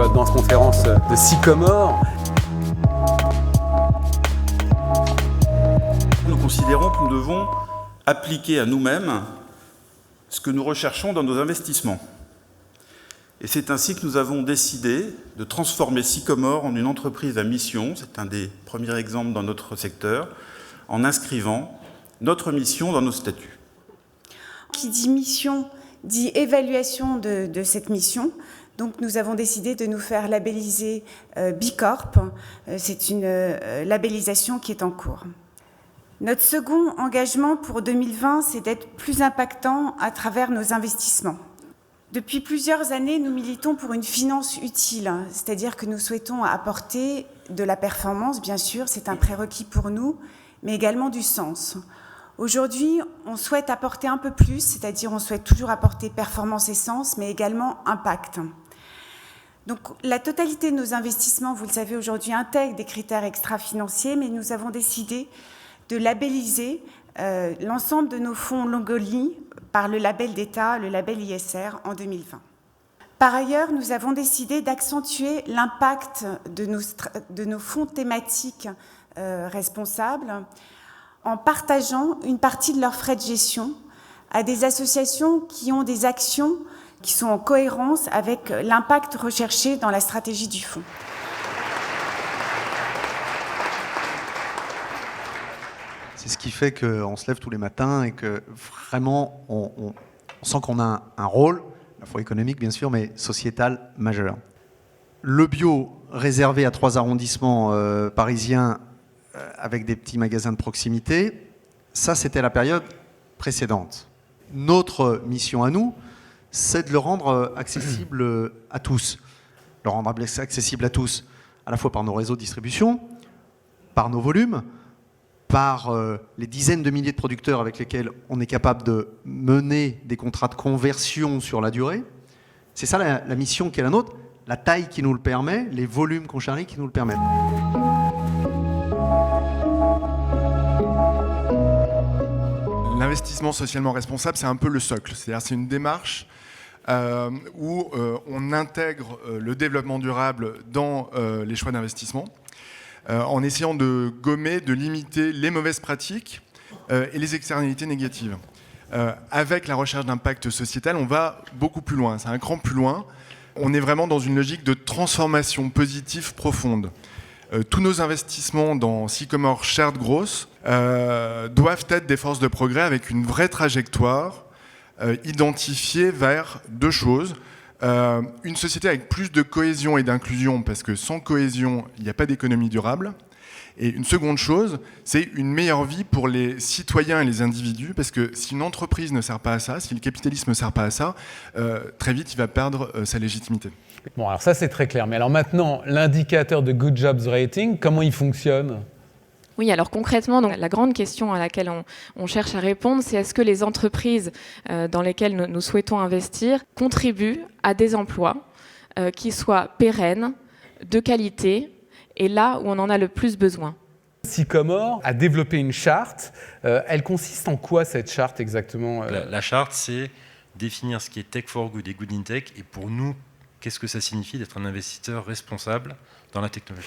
dans cette conférence de Sycomore. Nous considérons que nous devons appliquer à nous-mêmes ce que nous recherchons dans nos investissements. Et c'est ainsi que nous avons décidé de transformer Sycomore en une entreprise à mission, c'est un des premiers exemples dans notre secteur, en inscrivant notre mission dans nos statuts. Qui dit mission, dit évaluation de cette mission. Donc nous avons décidé de nous faire labelliser Bicorp. C'est une labellisation qui est en cours. Notre second engagement pour 2020, c'est d'être plus impactant à travers nos investissements. Depuis plusieurs années, nous militons pour une finance utile, c'est-à-dire que nous souhaitons apporter de la performance, bien sûr, c'est un prérequis pour nous, mais également du sens. Aujourd'hui, on souhaite apporter un peu plus, c'est-à-dire on souhaite toujours apporter performance et sens, mais également impact. Donc la totalité de nos investissements, vous le savez aujourd'hui, intègre des critères extra-financiers, mais nous avons décidé de labelliser l'ensemble de nos fonds Longoli par le label d'État, le label ISR, en 2020. Par ailleurs, nous avons décidé d'accentuer l'impact de nos fonds thématiques responsables en partageant une partie de leurs frais de gestion à des associations qui ont des actions qui sont en cohérence avec l'impact recherché dans la stratégie du fonds. C'est ce qui fait qu'on se lève tous les matins et que vraiment on sent qu'on a un rôle, à la fois économique bien sûr, mais sociétal majeur. Le bio réservé à 3 arrondissements parisiens avec des petits magasins de proximité, ça c'était la période précédente. Notre mission à nous, c'est de le rendre accessible à tous. Le rendre accessible à tous, à la fois par nos réseaux de distribution, par nos volumes, par les dizaines de milliers de producteurs avec lesquels on est capable de mener des contrats de conversion sur la durée. C'est ça la mission qui est la nôtre, la taille qui nous le permet, les volumes qu'on charrie qui nous le permettent. L'investissement socialement responsable, c'est un peu le socle. C'est-à-dire c'est une démarche où on intègre le développement durable dans les choix d'investissement, en essayant de gommer, de limiter les mauvaises pratiques et les externalités négatives. Avec la recherche d'impact sociétal, on va beaucoup plus loin, c'est un cran plus loin. On est vraiment dans une logique de transformation positive profonde. Tous nos investissements dans Sycomore Shared Growth doivent être des forces de progrès avec une vraie trajectoire identifiée vers 2 choses. Une société avec plus de cohésion et d'inclusion, parce que sans cohésion, il n'y a pas d'économie durable. Et une seconde chose, c'est une meilleure vie pour les citoyens et les individus, parce que si une entreprise ne sert pas à ça, si le capitalisme ne sert pas à ça, très vite, il va perdre sa légitimité. Bon, alors ça c'est très clair. Mais alors maintenant, l'indicateur de Good Jobs Rating, comment il fonctionne ? Oui, alors concrètement, donc, la grande question à laquelle on cherche à répondre, c'est est-ce que les entreprises dans lesquelles nous souhaitons investir contribuent à des emplois qui soient pérennes, de qualité, et là où on en a le plus besoin. Sycomore a développé une charte. Elle consiste en quoi cette charte exactement ? La charte, c'est définir ce qui est Tech for Good et Good in Tech, et pour nous, qu'est-ce que ça signifie d'être un investisseur responsable dans la technologie ?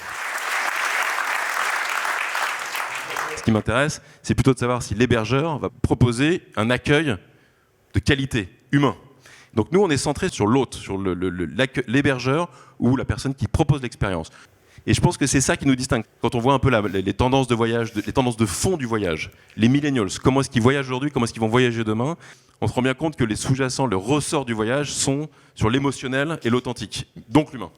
Ce qui m'intéresse, c'est plutôt de savoir si l'hébergeur va proposer un accueil de qualité, humain. Donc nous, on est centré sur l'hôte, sur l'hébergeur ou la personne qui propose l'expérience. Et je pense que c'est ça qui nous distingue. Quand on voit un peu les tendances de voyage, les tendances de fond du voyage, les millennials, comment est-ce qu'ils voyagent aujourd'hui, comment est-ce qu'ils vont voyager demain, on se rend bien compte que les sous-jacents, le ressort du voyage sont sur l'émotionnel et l'authentique, donc l'humain.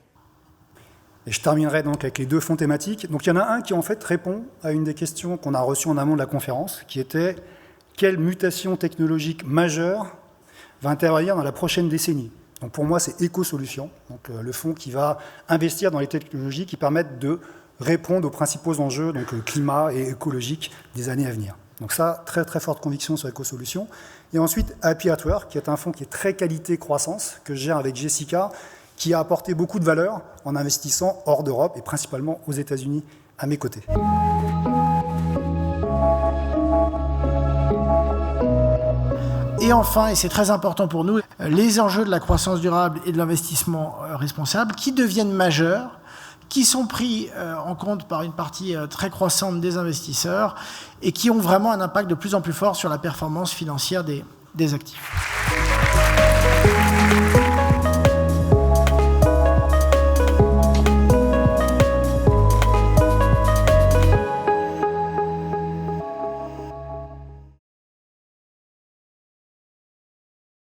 Et je terminerai donc avec les 2 fonds thématiques. Donc il y en a un qui en fait répond à une des questions qu'on a reçues en amont de la conférence, qui était quelle mutation technologique majeure va intervenir dans la prochaine décennie. Donc pour moi, c'est Éco-Solutions, donc le fonds qui va investir dans les technologies qui permettent de répondre aux principaux enjeux, donc climat et écologique des années à venir. Donc ça, très très forte conviction sur Éco-Solutions. Et ensuite, Happy at Work, qui est un fonds qui est très qualité croissance, que je gère avec Jessica, qui a apporté beaucoup de valeur en investissant hors d'Europe et principalement aux États-Unis à mes côtés. Et enfin, et c'est très important pour nous, les enjeux de la croissance durable et de l'investissement responsable qui deviennent majeurs, qui sont pris en compte par une partie très croissante des investisseurs et qui ont vraiment un impact de plus en plus fort sur la performance financière des actifs.